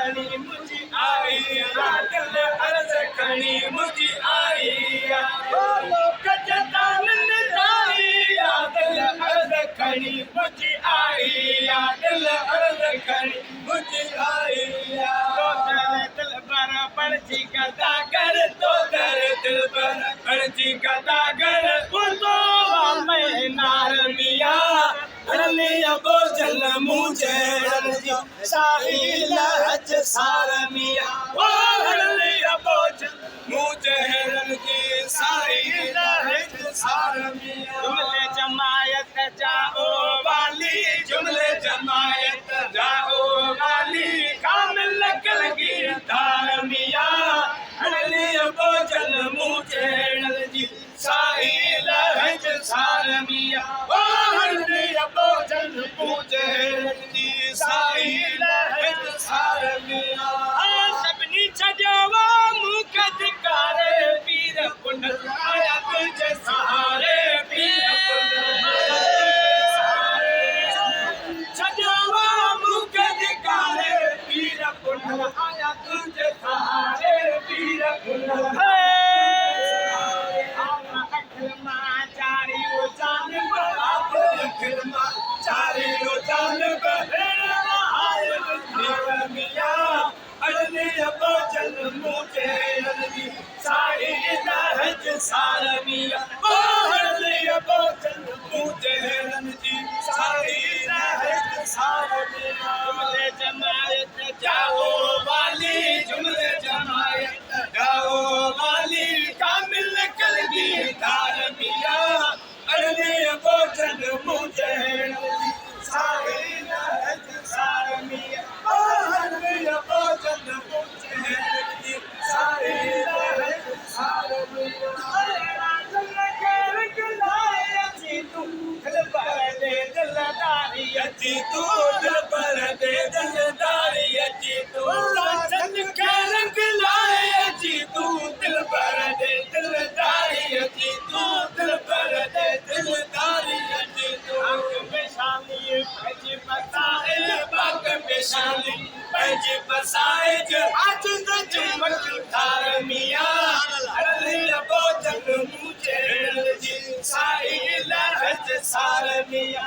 खणी मुझी आई दिल अर्ज खणी मुझी आई लोक जतानन ताई दिल अर्ज खणी मुझी आई दिल अर्ज खणी मुझी आई तो तेरे दिल पर पड़ची गदागर तो तेरे दिल पर पड़ची गदागर तो मैं नार मिया रलिया बोझल मुझे शाही लहज सार मिया ओ रलिया बोझल मुझे शाही लहज सार मिया जुमले जमायत जाओ वाली जुमले जमायत जाओ वाली कामिल कलगी तार मिया रलिया बोझल मुझे शाही लहज सार मिया ओ रलिया बोझल मुझे शाही लहज सार मिया सभिनी छॾियो मुख धिकारे पीर कुंडल आया तुझे सहारे पीर छॾियो मुख धिकारे पीर कुंडल आया तुझे सहारे पीर कुंडल सार मिया बोलिया बोचन मुझे रणजी सारी रहत सार मिया जुमले जमायत जाओ वाली जुमले जमायत जाओ वाली कामिल कलगी तार मिया अरलिया बोचन मुझे रणजी सारी रहत सार मिया अरलिया बोचन मुझे रणजी सारी रहत सार मिया अची तू दिल पर दे दिलदारी अची तू चंद के रंग लाए अची तू दिल पर दे दिलदारी अची तू दिल पर दे दिलदारी अची तू आंख में शाली पैज बसाए बाग में शाली पैज बसाए आज न चमक तार मिया अरलिया बोझल मुझे जी साई लहज सार मिया